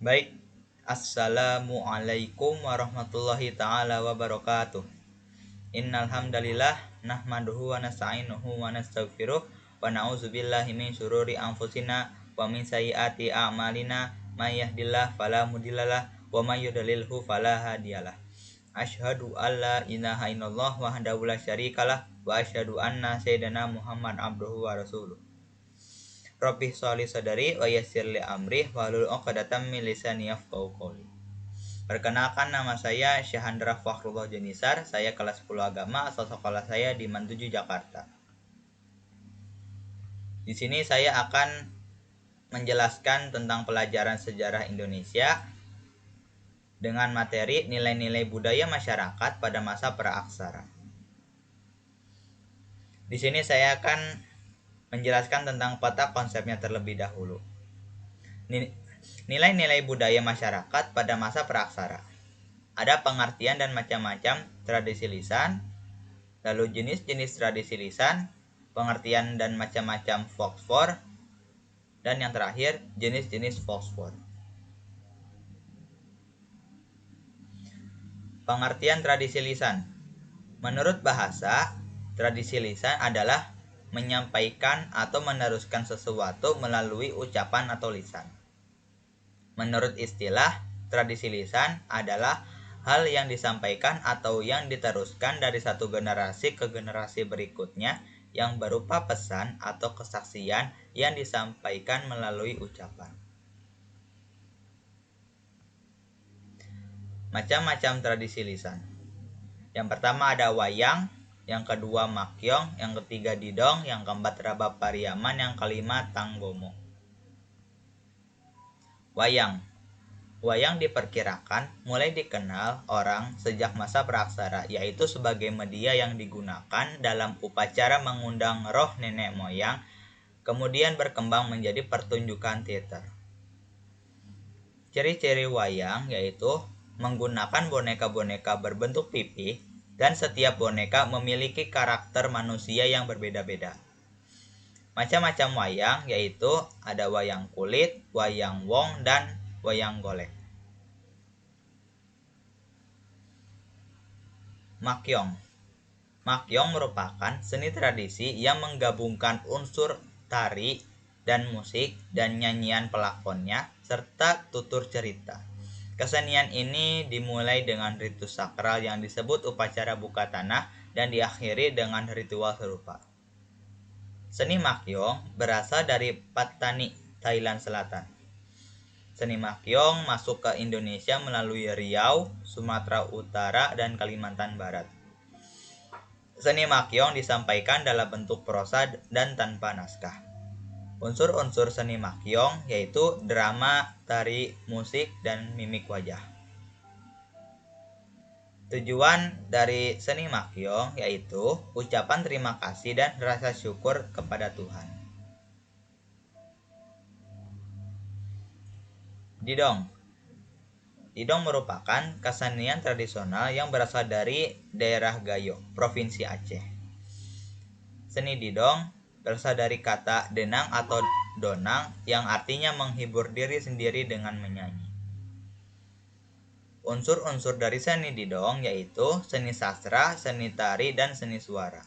Baik, Assalamualaikum warahmatullahi ta'ala wabarakatuh. Innal hamdalillah nahmaduhu wa nasta'inuhu wa nastaghfiruh wa na'udzubillahi min syururi anfusina wa min sayyiati a'malina may yahdihillahu fala mudhillalah wa may yudlilhu fala hadiyalah. Asyhadu an la ilaha illallah wahdahu la syarikalah wa asyhadu anna sayyidina Muhammad abduhu wa rasuluh. Rabbi sholli sadari wa yassir li amri wahlul 'uqdatam min lisani yafqahu qouli. Perkenalkan, nama saya Syahandra Fakhrullah Jenisar. Saya kelas 10 agama, asal sekolah saya di Mantuju, Jakarta. Di sini saya akan menjelaskan tentang pelajaran sejarah Indonesia dengan materi nilai-nilai budaya masyarakat pada masa praaksara. Di sini saya akan menjelaskan tentang peta konsepnya terlebih dahulu. Nilai-nilai budaya masyarakat pada masa praaksara. Ada pengertian dan macam-macam tradisi lisan, lalu jenis-jenis tradisi lisan, pengertian dan macam-macam folklore, dan yang terakhir jenis-jenis folklore. Pengertian tradisi lisan. Menurut bahasa, tradisi lisan adalah menyampaikan atau meneruskan sesuatu melalui ucapan atau lisan. Menurut istilah, tradisi lisan adalah hal yang disampaikan atau yang diteruskan dari satu generasi ke generasi berikutnya yang berupa pesan atau kesaksian yang disampaikan melalui ucapan. Macam-macam tradisi lisan. Yang pertama ada wayang, yang kedua makyong, yang ketiga didong, yang keempat rabab pariaman, yang kelima tanggomo. Wayang. Wayang diperkirakan mulai dikenal orang sejak masa praaksara, yaitu sebagai media yang digunakan dalam upacara mengundang roh nenek moyang, kemudian berkembang menjadi pertunjukan teater. Ciri-ciri wayang yaitu menggunakan boneka-boneka berbentuk pipih, dan setiap boneka memiliki karakter manusia yang berbeda-beda. Macam-macam wayang yaitu ada wayang kulit, wayang wong, dan wayang golek. Makyong. Makyong merupakan seni tradisi yang menggabungkan unsur tari dan musik dan nyanyian pelakonnya serta tutur cerita. Kesenian ini dimulai dengan ritus sakral yang disebut upacara buka tanah dan diakhiri dengan ritual serupa. Seni makyong berasal dari Pattani, Thailand Selatan. Seni makyong masuk ke Indonesia melalui Riau, Sumatera Utara, dan Kalimantan Barat. Seni makyong disampaikan dalam bentuk prosa dan tanpa naskah. Unsur-unsur seni makyong yaitu drama, tari, musik, dan mimik wajah. Tujuan dari seni makyong yaitu ucapan terima kasih dan rasa syukur kepada Tuhan. Didong. Didong merupakan kesenian tradisional yang berasal dari daerah Gayo, Provinsi Aceh. Seni didong berasal dari kata denang atau donang yang artinya menghibur diri sendiri dengan menyanyi. Unsur-unsur dari seni didong yaitu seni sastra, seni tari, dan seni suara.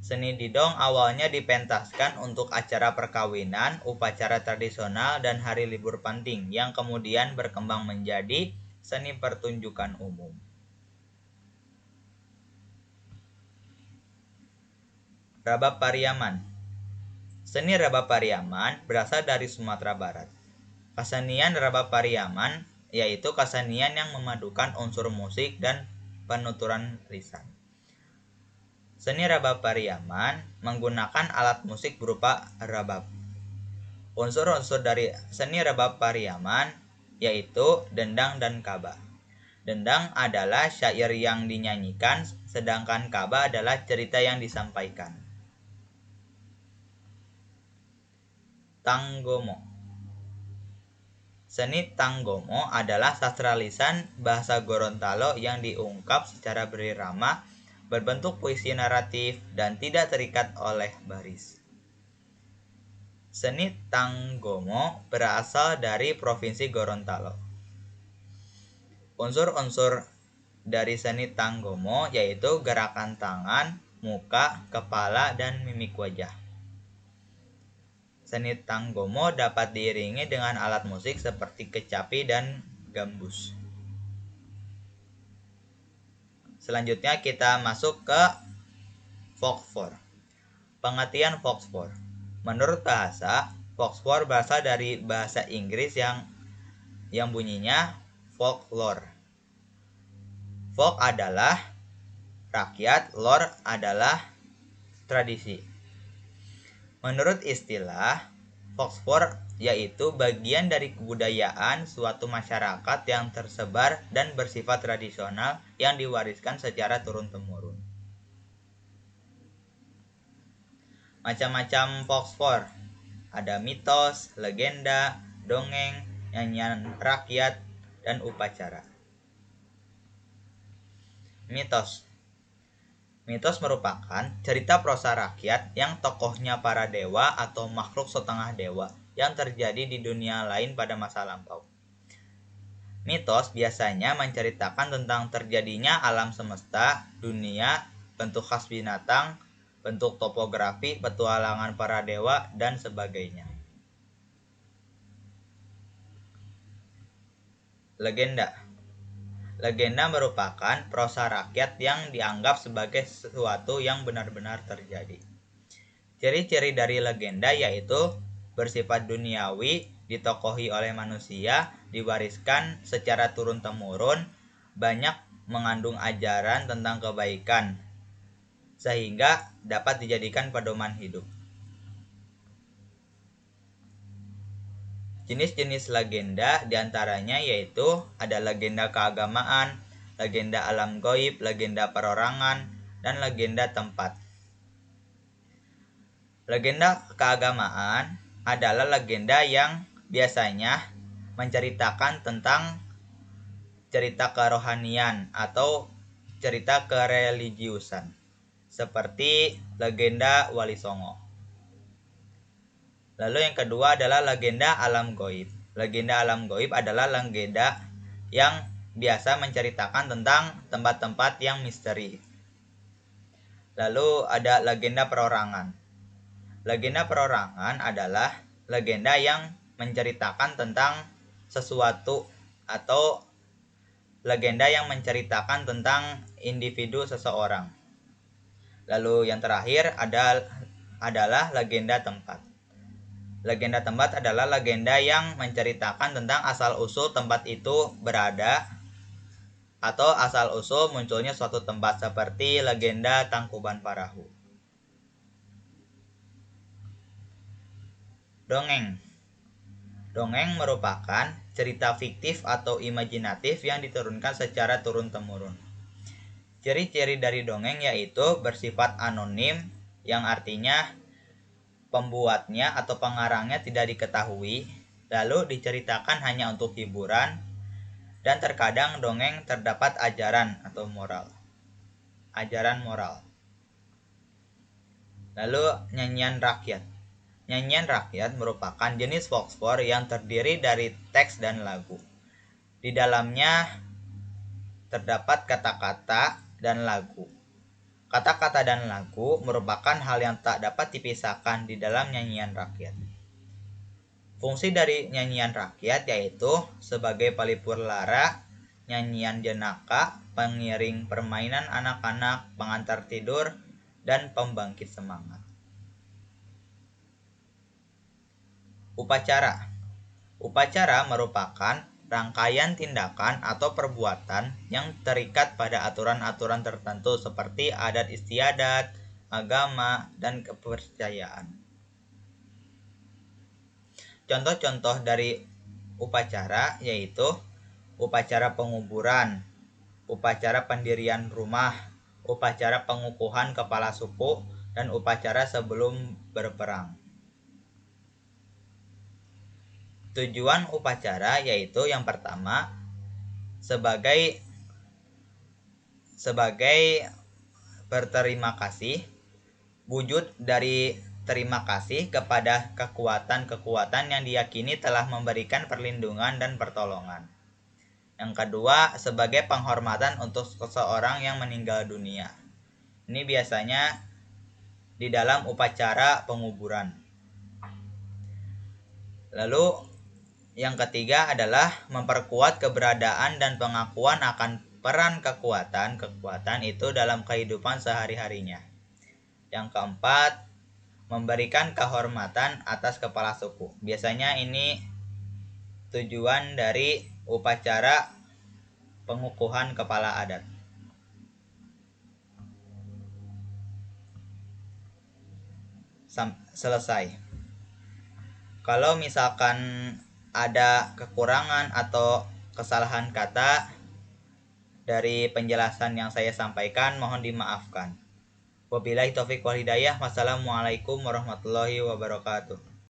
Seni didong awalnya dipentaskan untuk acara perkawinan, upacara tradisional, dan hari libur penting yang kemudian berkembang menjadi seni pertunjukan umum. Rabab Pariaman. Seni Rabab Pariaman berasal dari Sumatera Barat. Kesenian Rabab Pariaman yaitu kesenian yang memadukan unsur musik dan penuturan lisan. Seni Rabab Pariaman menggunakan alat musik berupa rabab. Unsur-unsur dari seni Rabab Pariaman yaitu dendang dan kaba. Dendang adalah syair yang dinyanyikan, sedangkan kaba adalah cerita yang disampaikan. Tanggomo. Seni tanggomo adalah sastra lisan bahasa Gorontalo yang diungkap secara berirama, berbentuk puisi naratif, dan tidak terikat oleh baris. Seni Tanggomo berasal dari Provinsi Gorontalo. Unsur-unsur dari seni Tanggomo yaitu gerakan tangan, muka, kepala, dan mimik wajah. Seni Tanggomo dapat diiringi dengan alat musik seperti kecapi dan gambus. Selanjutnya kita masuk ke folklore. Pengertian folklore. Menurut bahasa, folklore berasal dari bahasa Inggris yang bunyinya folklore. Folk adalah rakyat, lore adalah tradisi. Menurut istilah, folklore yaitu bagian dari kebudayaan suatu masyarakat yang tersebar dan bersifat tradisional yang diwariskan secara turun-temurun. Macam-macam folklore. Ada mitos, legenda, dongeng, nyanyian rakyat, dan upacara. Mitos. Mitos merupakan cerita prosa rakyat yang tokohnya para dewa atau makhluk setengah dewa yang terjadi di dunia lain pada masa lampau. Mitos biasanya menceritakan tentang terjadinya alam semesta, dunia, bentuk khas binatang, bentuk topografi, petualangan para dewa, dan sebagainya. Legenda. Legenda merupakan prosa rakyat yang dianggap sebagai sesuatu yang benar-benar terjadi. Ciri-ciri dari legenda yaitu bersifat duniawi, ditokohi oleh manusia, diwariskan secara turun-temurun, banyak mengandung ajaran tentang kebaikan, sehingga dapat dijadikan pedoman hidup. Jenis-jenis legenda diantaranya yaitu ada legenda keagamaan, legenda alam gaib, legenda perorangan, dan legenda tempat. Legenda keagamaan adalah legenda yang biasanya menceritakan tentang cerita kerohanian atau cerita kereligiusan, seperti legenda Wali Songo. Lalu yang kedua adalah legenda alam gaib. Legenda alam gaib adalah legenda yang biasa menceritakan tentang tempat-tempat yang misteri. Lalu ada legenda perorangan. Legenda perorangan adalah legenda yang menceritakan tentang sesuatu atau legenda yang menceritakan tentang individu seseorang. Lalu yang terakhir adalah legenda tempat. Legenda tempat adalah legenda yang menceritakan tentang asal-usul tempat itu berada atau asal-usul munculnya suatu tempat, seperti legenda Tangkuban Parahu. Dongeng. Dongeng merupakan cerita fiktif atau imajinatif yang diturunkan secara turun-temurun. Ciri-ciri dari dongeng yaitu bersifat anonim, yang artinya pembuatnya atau pengarangnya tidak diketahui, lalu diceritakan hanya untuk hiburan, dan terkadang dongeng terdapat ajaran atau moral. Ajaran moral. Lalu nyanyian rakyat. Nyanyian rakyat merupakan jenis folklore yang terdiri dari teks dan lagu. Di dalamnya terdapat kata-kata dan lagu. Kata-kata dan lagu merupakan hal yang tak dapat dipisahkan di dalam nyanyian rakyat. Fungsi dari nyanyian rakyat yaitu sebagai pelipur lara, nyanyian jenaka, pengiring permainan anak-anak, pengantar tidur, dan pembangkit semangat. Upacara. Upacara merupakan rangkaian tindakan atau perbuatan yang terikat pada aturan-aturan tertentu seperti adat istiadat, agama, dan kepercayaan. Contoh-contoh dari upacara yaitu upacara penguburan, upacara pendirian rumah, upacara pengukuhan kepala suku, dan upacara sebelum berperang. Tujuan upacara yaitu yang pertama sebagai berterima kasih, wujud dari berterima kasih kepada kekuatan-kekuatan yang diyakini telah memberikan perlindungan dan pertolongan. Yang kedua, sebagai penghormatan untuk seseorang yang meninggal dunia. Ini biasanya di dalam upacara penguburan. Lalu yang ketiga adalah memperkuat keberadaan dan pengakuan akan peran kekuatan itu dalam kehidupan sehari-harinya. Yang keempat, memberikan kehormatan atas kepala suku. Biasanya ini tujuan dari upacara pengukuhan kepala adat. Selesai. Kalau misalkan ada kekurangan atau kesalahan kata dari penjelasan yang saya sampaikan, mohon dimaafkan. Wabillahi taufiq wal hidayah. Wassalamualaikum warahmatullahi wabarakatuh.